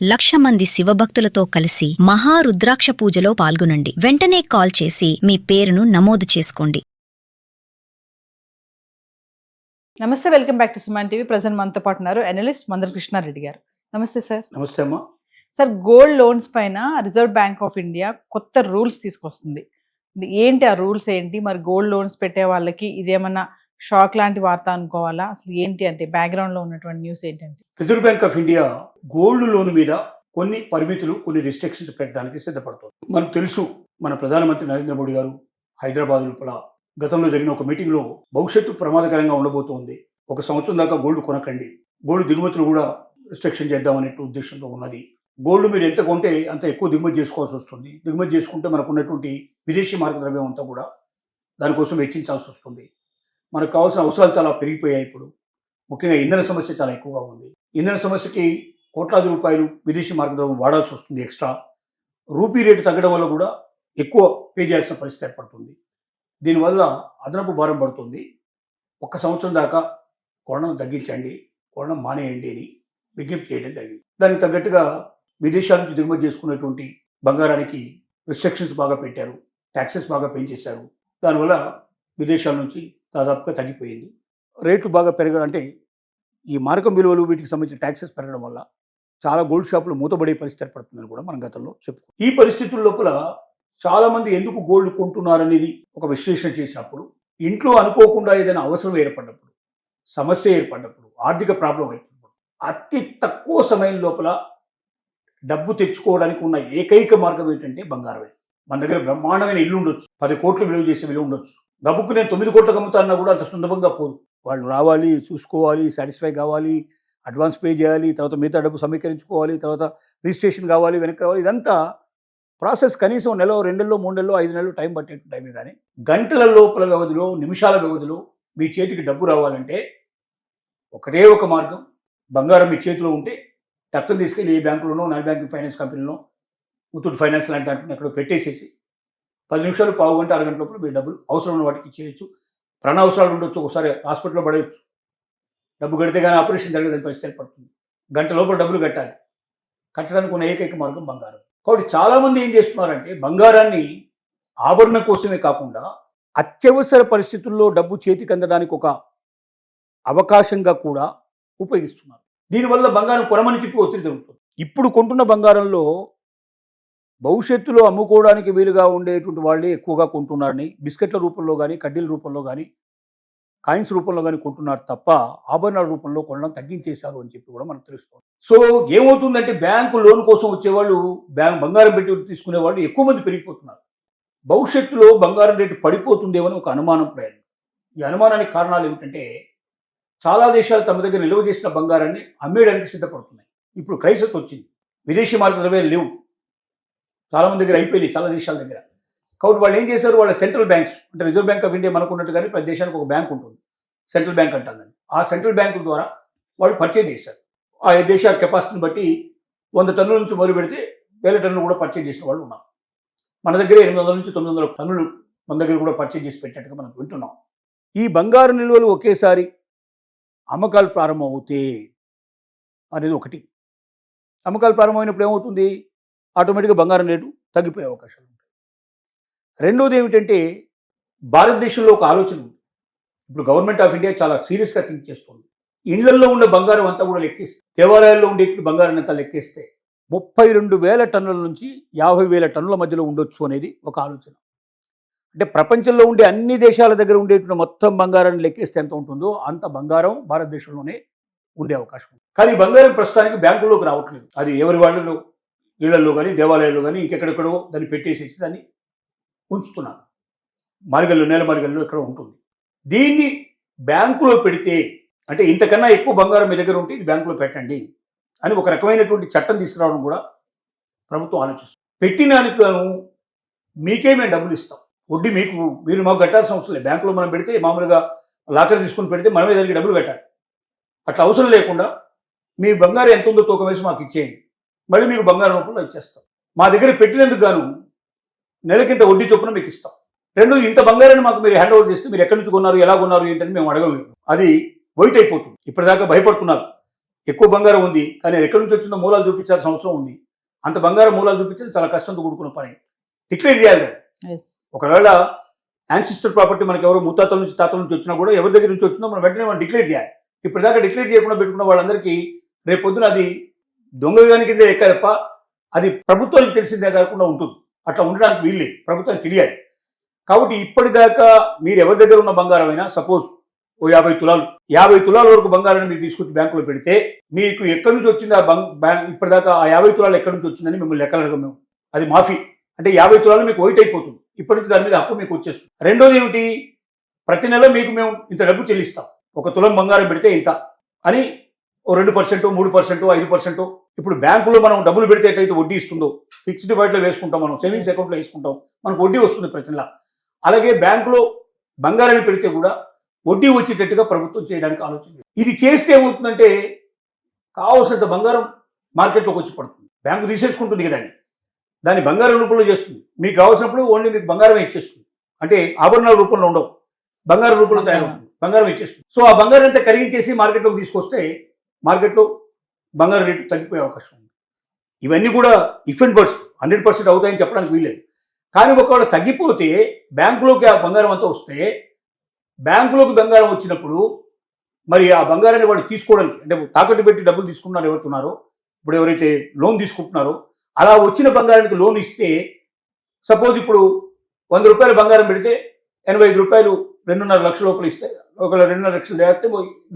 1,00,000 మంది శివభక్తులతో కలిసి మహారుద్రాక్ష పూజలో పాల్గొనండి. వెంటనే కాల్ చేసి మీ పేరును నమోదు చేసుకోండి. నమస్తే, welcome back to Suman TV. Present మనతో పాటు ఉన్నారు అనలిస్ట్ మందర కృష్ణారెడ్డి గారు. నమస్తే సార్. నమస్తే అమ్మా. సార్, గోల్డ్ లోన్స్ పైన రిజర్వ్ బ్యాంక్ ఆఫ్ ఇండియా కొత్త రూల్స్ తీసుకొస్తుంది. ఏంటి ఆ రూల్స్ ఏంటి? మరి గోల్డ్ లోన్స్ పెట్టే వాళ్ళకి ఇదేమన్నా షాక్ లాంటి వార్త అనుకోవాలా? అసలు ఏంటి అంటే బ్యాక్గ్రౌండ్ లో ఉన్నటువంటి న్యూస్ ఏంటంటే, reserve bank of India gold loan మీద కొన్ని పరిమితులు, కొన్ని రిస్ట్రిక్షన్స్ పెట్టడానికి సిద్ధపడుతుంది. మనకు తెలుసు, మన ప్రధానమంత్రి నరేంద్ర మోడీ గారు హైదరాబాద్ లోపల గతంలో జరిగిన ఒక మీటింగ్ లో భవిష్యత్తు ప్రమాదకరంగా ఉండబోతోంది, 1 సంవత్సరం దాకా గోల్డ్ కొనకండి, గోల్డ్ దిగుమతులు కూడా రిస్ట్రిక్షన్ చేద్దామనే ఉద్దేశంతో ఉన్నది. గోల్డ్ మీరు ఎంత కొంటే అంత ఎక్కువ దిగుమతి చేసుకోవాల్సి వస్తుంది. దిగుమతి చేసుకుంటే మనకు ఉన్నటువంటి విదేశీ మార్గ ద్రవ్యం అంతా కూడా దానికోసం వెచ్చించాల్సి వస్తుంది. మనకు కావాల్సిన అవసరాలు చాలా పెరిగిపోయాయి. ఇప్పుడు ముఖ్యంగా ఇంధన సమస్య చాలా ఎక్కువగా ఉంది. ఇంధన సమస్యకి కోట్లాది రూపాయలు విదేశీ మార్గద్రవ్యం వాడాల్సి వస్తుంది ఎక్స్ట్రా. రూపీ రేటు తగ్గడం వల్ల కూడా ఎక్కువ పే చేయాల్సిన పరిస్థితి ఏర్పడుతుంది. దీనివల్ల అదనపు భారం పడుతుంది. 1 సంవత్సరం దాకా కొనడం తగ్గించండి, కొనడం మానేయండి అని విజ్ఞప్తి చేయడం జరిగింది. దానికి తగ్గట్టుగా విదేశాల నుంచి దిగుమతి చేసుకునేటువంటి బంగారానికి రిస్ట్రిక్షన్స్ బాగా పెట్టారు, ట్యాక్సెస్ బాగా పెంచేశారు. దానివల్ల విదేశాల నుంచి దాదాపుగా తగ్గిపోయింది. రేట్లు బాగా అంటే ఈ మారకం విలువలు వీటికి సంబంధించిన ట్యాక్సెస్ పెరగడం వల్ల చాలా గోల్డ్ షాపులు మూతబడే పరిస్థితి ఏర్పడుతుందని కూడా మనం గతంలో చెప్పుకో. ఈ పరిస్థితుల లోపల చాలా మంది ఎందుకు గోల్డ్ కొంటున్నారనేది ఒక విశ్లేషణ చేసినప్పుడు, ఇంట్లో అనుకోకుండా ఏదైనా అవసరం ఏర్పడినప్పుడు, సమస్య ఏర్పడినప్పుడు, ఆర్థిక ప్రాబ్లం ఏర్పడినప్పుడు అతి తక్కువ సమయం లోపల డబ్బు తెచ్చుకోవడానికి ఉన్న ఏకైక మార్గం ఏంటంటే బంగారమే. మన దగ్గర బ్రహ్మాండమైన ఇల్లు ఉండొచ్చు, 10 కోట్లు విలువ చేసే విలువ ఉండొచ్చు. డబ్బుకు నేను 9 కోట్లకు అమ్ముతాన్నా కూడా అంత సులభంగా పోదు. వాళ్ళు రావాలి, చూసుకోవాలి, సాటిస్ఫై కావాలి, అడ్వాన్స్ పే చేయాలి, తర్వాత మిగతా డబ్బు సమీకరించుకోవాలి, తర్వాత రిజిస్ట్రేషన్ కావాలి, వెనక్కి రావాలి. ఇదంతా ప్రాసెస్ కనీసం 1 నెల, 2 నెలలు, 3 నెలలు, 5 నెలలు టైం పట్టే టైమే. కానీ గంటల లోపల వ్యవధిలో, నిమిషాల వ్యవధిలో మీ చేతికి డబ్బు రావాలంటే ఒకటే ఒక మార్గం, బంగారం మీ చేతిలో ఉంటే టక్కుని తీసుకెళ్ళి ఏ బ్యాంకులోనో, నాన్ బ్యాంకింగ్ ఫైనాన్స్ కంపెనీలో, ముత్తూట్ ఫైనాన్స్ లాంటి దాంట్లో ఎక్కడో పెట్టేసేసి 10 నిమిషాలు, పావు గంట, అరగంట లోపల మీ డబ్బులు అవసరం ఉన్న వాటికి చేయొచ్చు. ప్రాణ అవసరాలు ఉండొచ్చు, ఒకసారి హాస్పిటల్లో పడేయచ్చు. డబ్బు కడితే కానీ ఆపరేషన్ జరగదని పరిస్థితి ఏర్పడుతుంది. గంట లోపల డబ్బులు కట్టాలి. కట్టడానికి ఉన్న ఏకైక మార్గం బంగారం. కాబట్టి చాలామంది ఏం చేస్తున్నారంటే బంగారాన్ని ఆభరణం కోసమే కాకుండా అత్యవసర పరిస్థితుల్లో డబ్బు చేతికి అందడానికి ఒక అవకాశంగా కూడా ఉపయోగిస్తున్నారు. దీనివల్ల బంగారం కొనమని చెప్పి ఒత్తిడి జరుగుతుంది. ఇప్పుడు కొంటున్న బంగారంలో భవిష్యత్తులో అమ్ముకోవడానికి వీలుగా ఉండేటువంటి వాళ్ళే ఎక్కువగా కొంటున్నారని, బిస్కెట్ల రూపంలో కానీ, కడ్డీల రూపంలో కానీ, కాయిన్స్ రూపంలో కానీ కొంటున్నారు తప్ప ఆభరణాల రూపంలో కొనడం తగ్గించేశారు అని చెప్పి కూడా మనకు తెలుస్తుంది. సో ఏమవుతుందంటే బ్యాంకు లోన్ కోసం వచ్చేవాళ్ళు, బంగారం పెట్టి తీసుకునే వాళ్ళు ఎక్కువ మంది పెరిగిపోతున్నారు. భవిష్యత్తులో బంగారం రేటు పడిపోతుందేమని ఒక అనుమానం ప్రయాణం. ఈ అనుమానానికి కారణాలు ఏమిటంటే, చాలా దేశాలు తమ దగ్గర నిల్వ చేసిన బంగారాన్ని అమ్మేయడానికి సిద్ధపడుతున్నాయి. ఇప్పుడు క్రైసిస్ వచ్చింది, విదేశీ మార్గ ద్రవ్యాలు లేవు, చాలా మంది దగ్గర అయిపోయినాయి, చాలా దేశాల దగ్గర. కాబట్టి వాళ్ళు ఏం చేశారు, వాళ్ళ సెంట్రల్ బ్యాంక్స్ అంటే రిజర్వ్ బ్యాంక్ ఆఫ్ ఇండియా మనకున్నట్టుగానే ప్రతి దేశానికి ఒక బ్యాంక్ ఉంటుంది, సెంట్రల్ బ్యాంక్ అంటుందని. ఆ సెంట్రల్ బ్యాంకు ద్వారా వాళ్ళు పర్చేజ్ చేశారు. ఆ దేశాల కెపాసిటీని బట్టి 100 టన్నుల నుంచి మొదలు పెడితే 1000 టన్నులు కూడా పర్చేజ్ చేసిన వాళ్ళు ఉన్నారు. మన దగ్గర 800 నుంచి 900 టన్నులు మన దగ్గర కూడా పర్చేజ్ చేసి పెట్టినట్టుగా మనం వింటున్నాం. ఈ బంగారు నిల్వలు ఒకేసారి అమ్మకాలు ప్రారంభం అవుతే అనేది ఒకటి. అమ్మకాలు ప్రారంభమైనప్పుడు ఏమవుతుంది, ఆటోమేటిక్గా బంగారం రేటు తగ్గిపోయే అవకాశాలు ఉంటాయి. రెండోది ఏమిటంటే, భారతదేశంలో ఒక ఆలోచన ఉంది. ఇప్పుడు గవర్నమెంట్ ఆఫ్ ఇండియా చాలా సీరియస్గా థింక్ చేస్తుంది. ఇళ్లల్లో ఉన్న బంగారం అంతా కూడా లెక్కేస్తే, దేవాలయాల్లో ఉండే బంగారం అంతా లెక్కేస్తే 32,000 టన్నుల నుంచి 50,000 టన్నుల మధ్యలో ఉండొచ్చు అనేది ఒక ఆలోచన. అంటే ప్రపంచంలో ఉండే అన్ని దేశాల దగ్గర ఉండేటువంటి మొత్తం బంగారాన్ని లెక్కేస్తే ఎంత ఉంటుందో అంత బంగారం భారతదేశంలోనే ఉండే అవకాశం ఉంది. కానీ బంగారం ప్రస్తుతానికి బ్యాంకుల్లోకి రావట్లేదు. అది ఎవరి వాళ్ళలో, ఇళ్లలో కానీ, దేవాలయాల్లో కానీ, ఇంకెక్కడెక్కడో దాన్ని పెట్టేసేసి దాన్ని ఉంచుతున్నారు. మార్గల్లో, నేల మార్గల్లో ఎక్కడ ఉంటుంది. దీన్ని బ్యాంకులో పెడితే, అంటే ఇంతకన్నా ఎక్కువ బంగారం మీ దగ్గర ఉంటే ఇది బ్యాంకులో పెట్టండి అని ఒక రకమైనటువంటి చట్టం తీసుకురావడం కూడా ప్రభుత్వం ఆలోచిస్తుంది. పెట్టినానికి మీకే మేము డబ్బులు ఇస్తాం, వడ్డీ మీరు మాకు కట్టాల్సిన అవసరం లేదు. బ్యాంకులో మనం పెడితే మామూలుగా లాకర్ తీసుకుని పెడితే మనమే దానికి డబ్బులు కట్టాలి. అట్లా అవసరం లేకుండా మీ బంగారం ఎంత ఉందో తూకం వేసి మాకు ఇచ్చేయండి, మళ్ళీ మీకు బంగారం రూపంలో ఇచ్చేస్తాం. మా దగ్గర పెట్టినందుకు గాను నెలకింత వడ్డీ చొప్పున మీకు ఇస్తాం. రెండోది, ఇంత బంగారాన్ని మాకు మీరు హ్యాండ్ ఓవర్ చేస్తే మీరు ఎక్కడి నుంచి కొన్నారు, ఎలా కొన్నారు ఏంటని మేము అడగలేము. అది వైట్ అయిపోతుంది. ఇప్పటిదాకా భయపడుతున్నారు, ఎక్కువ బంగారం ఉంది కానీ అది ఎక్కడి నుంచి వచ్చిందో మూలాలు చూపించాల్సిన అవసరం ఉంది. అంత బంగారం మూలాలు చూపించేది చాలా కష్టంతో కూడుకున్న పని. డిక్లేర్ చేయాలి కదా. ఎస్. ఒకవేళ యాన్సిస్టర్ ప్రాపర్టీ మనకి ఎవరు ముత్తాతల నుంచి తాతల నుంచి వచ్చినా కూడా ఎవరి దగ్గర నుంచి వచ్చిందో మనం వెంటనే మనం డిక్లేర్ చేయాలి. ఇప్పటిదాకా డిక్లేర్ చేయకుండా పెట్టుకున్న వాళ్ళందరికీ రేపు పొద్దున అది దొంగగాని కింద ఎక్క తప్ప అది ప్రభుత్వానికి తెలిసిందే కాకుండా ఉంటుంది. అట్లా ఉండడానికి వీల్లేదు, ప్రభుత్వానికి తెలియాలి. కాబట్టి ఇప్పటిదాకా మీరు ఎవరి దగ్గర ఉన్న బంగారం అయినా సపోజ్ ఓ 50 తులాల వరకు బంగారాన్ని మీరు తీసుకొచ్చి బ్యాంకులో పెడితే మీకు ఎక్కడి నుంచి వచ్చింది ఆ ఇప్పటిదాకా ఆ 50 తులాలు ఎక్కడి నుంచి వచ్చిందని మిమ్మల్ని లెక్కలడగం మేము. అది మాఫీ అంటే 50 తులాలు మీకు వైట్ అయిపోతుంది. ఇప్పటి నుంచి దాని మీద హక్కు మీకు వచ్చేస్తుంది. రెండోది ఏమిటి, ప్రతి నెల మీకు మేము ఇంత డబ్బు చెల్లిస్తాం. 1 తులం బంగారం పెడితే ఇంత అని ఓ 2%, 3%, 5%. ఇప్పుడు బ్యాంకులో మనం డబ్బులు పెడితే ఎట్లయితే వడ్డీ ఇస్తుందో ఫిక్స్డ్ డిపాజిట్లో వేసుకుంటాం, మనం సేవింగ్స్ అకౌంట్లో వేసుకుంటాం, మనకు వడ్డీ వస్తుంది ప్రతి నెల. అలాగే బ్యాంకులో బంగారాన్ని పెడితే కూడా వడ్డీ వచ్చేటట్టుగా ప్రభుత్వం చేయడానికి ఆలోచన. ఇది చేస్తే ఏమవుతుందంటే కావాల్సినంత బంగారం మార్కెట్లోకి వచ్చి పడుతుంది. బ్యాంకు తీసేసుకుంటుంది కదా, దాన్ని బంగారం రూపంలో చేస్తుంది. మీకు కావాల్సినప్పుడు ఓన్లీ మీకు బంగారమే ఇచ్చేస్తుంది. అంటే ఆభరణాల రూపంలో ఉండవు, బంగారం రూపంలో తయారవుతుంది, బంగారం ఇచ్చేస్తుంది. సో ఆ బంగారం అంతా కరిగించేసి మార్కెట్లోకి తీసుకొస్తే మార్కెట్లో బంగారం రేటు తగ్గిపోయే అవకాశం ఉంది. ఇవన్నీ కూడా ఇఫ్ అండ్ బట్స్ 100% అవుతాయని చెప్పడానికి వీల్లేదు. కానీ ఒకవేళ తగ్గిపోతే బ్యాంకులోకి ఆ బంగారం అంతా వస్తే బ్యాంకులోకి బంగారం వచ్చినప్పుడు మరి ఆ బంగారాన్ని వాడు తీసుకోవడానికి అంటే తాకట్టు పెట్టి డబ్బులు తీసుకుంటున్నారు ఎవరుతున్నారో, ఇప్పుడు ఎవరైతే లోన్ తీసుకుంటున్నారో అలా వచ్చిన బంగారానికి లోన్ ఇస్తే సపోజ్ ఇప్పుడు 100 రూపాయలు బంగారం పెడితే 85 రూపాయలు 2.5 లక్షల లోపల ఇస్తే ఒక 2.5 లక్షలు దాటితే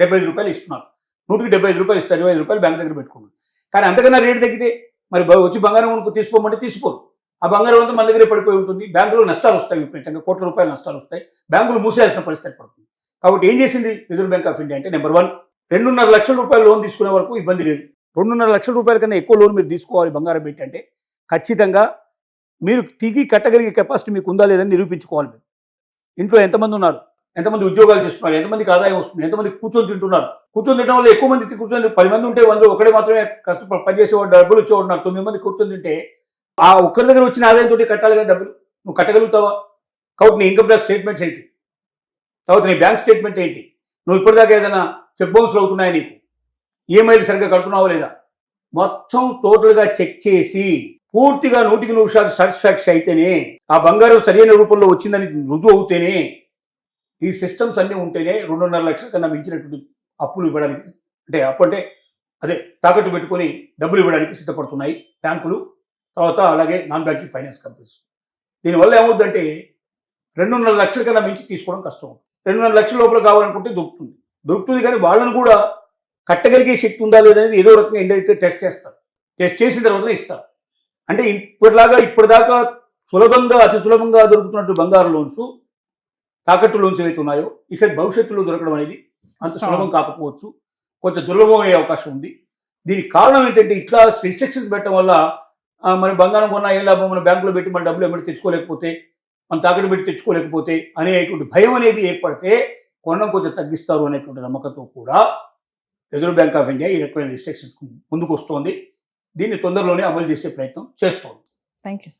75 రూపాయలు ఇస్తున్నారు. 100కి 75 రూపాయలు ఇస్తే 25 రూపాయలు బ్యాంక్ దగ్గర పెట్టుకున్నారు. కానీ అంతకన్నా రేటు తగ్గితే మరి వచ్చి బంగారం తీసుకోమంటే తీసుకోరు. ఆ బంగారం అంతా మన దగ్గరే పడిపోయి ఉంటుంది. బ్యాంకులో నష్టాలు వస్తాయి, విపరీతంగా కోట్ల రూపాయల నష్టాలు వస్తాయి. బ్యాంకులు మూసేయాల్సిన పరిస్థితి పడుతుంది. కాబట్టి ఏం చేసింది రిజర్వ్ బ్యాంక్ ఆఫ్ ఇండియా అంటే నెంబర్ 1, 2.5 లక్షల రూపాయలు లోన్ తీసుకునే వరకు ఇబ్బంది లేదు. 2.5 లక్షల రూపాయల కన్నా ఎక్కువ లోన్ మీరు తీసుకోవాలి బంగారం పెట్టి అంటే ఖచ్చితంగా మీరు తిరిగి కట్టగలిగే కెపాసిటీ మీకు ఉందా లేదని నిరూపించుకోవాలి. మీరు ఇంట్లో ఎంతమంది ఉన్నారు, ఎంతమంది ఉద్యోగాలు చేస్తున్నారు, ఎంతమందికి ఆదాయం వస్తుంది, ఎంతమంది కూర్చొని తింటున్నారు. కూర్చొని తినడం వల్ల ఎక్కువ మంది కూర్చొని 10 మంది ఉంటే 100 ఒకడే మాత్రమే కష్టపడి పనిచేసేవాడు డబ్బులు వచ్చేవాడు. నాకు 9 మంది కూర్చొని తింటే ఆ ఒక్కరి దగ్గర వచ్చిన ఆదాయంతో కట్టాలి కదా డబ్బులు. నువ్వు కట్టగలుగుతావా? కాబట్టి నీ ఇన్కమ్ ట్యాక్స్ స్టేట్మెంట్స్ ఏంటి, తర్వాత నీ బ్యాంక్ స్టేట్మెంట్ ఏంటి, నువ్వు ఇప్పటిదాకా ఏదైనా చెక్ బౌన్స్లు అవుతున్నాయా, నీకు ఈఎంఐలు సరిగ్గా కడుతున్నావా లేదా, మొత్తం టోటల్గా చెక్ చేసి పూర్తిగా 100% సాటిస్ఫాక్షన్ అయితేనే ఆ బంగారం సరైన రూపంలో వచ్చిందని రుజువు అవుతేనే ఈ సిస్టమ్స్ అన్నీ ఉంటేనే 2.5 లక్షల కన్నా మించినటువంటి అప్పులు ఇవ్వడానికి అంటే అప్పు అంటే అదే తాకట్టు పెట్టుకొని డబ్బులు ఇవ్వడానికి సిద్ధపడుతున్నాయి బ్యాంకులు, తర్వాత అలాగే నాన్ బ్యాంకింగ్ ఫైనాన్స్ కంపెనీస్. దీనివల్ల ఏమవుతుందంటే 2.5 లక్షల కన్నా మించి తీసుకోవడం కష్టం. 2.5 లక్షల లోపల కావాలనుకుంటే దొరుకుతుంది కానీ వాళ్ళను కూడా కట్టగలిగే శక్తి ఉందా లేదనేది ఏదో రకంగా ఇండైరెక్ట్గా టెస్ట్ చేస్తారు. టెస్ట్ చేసిన తర్వాత ఇస్తారు. అంటే ఇప్పటిదాకా అతి సులభంగా దొరుకుతున్నట్టు బంగారు లోన్స్, తాకట్టు లోన్స్ ఏవైతే ఉన్నాయో ఇక భవిష్యత్తులో దొరకడం అనేది అంత సులభం కాకపోవచ్చు, కొంచెం దుర్లభం అయ్యే అవకాశం ఉంది. దీనికి కారణం ఏంటంటే ఇట్లా రిస్ట్రిక్షన్స్ పెట్టడం వల్ల మన బంగారం కొన్నా ఏం లాభం, మన బ్యాంకులో పెట్టి మన డబ్బులు ఎమ్మడి తెచ్చుకోలేకపోతే, మన తాకట్టు పెట్టి తెచ్చుకోలేకపోతే అనేటువంటి భయం అనేది ఏర్పడితే కొనడం కొంచెం తగ్గిస్తారు అనేటువంటి నమ్మకంతో కూడా రిజర్వ్ బ్యాంక్ ఆఫ్ ఇండియా ఈ రకమైన రిస్ట్రిక్షన్స్ ముందుకు వస్తోంది. దీన్ని తొందరలోనే అమలు చేసే ప్రయత్నం చేస్తోంది. Thank you.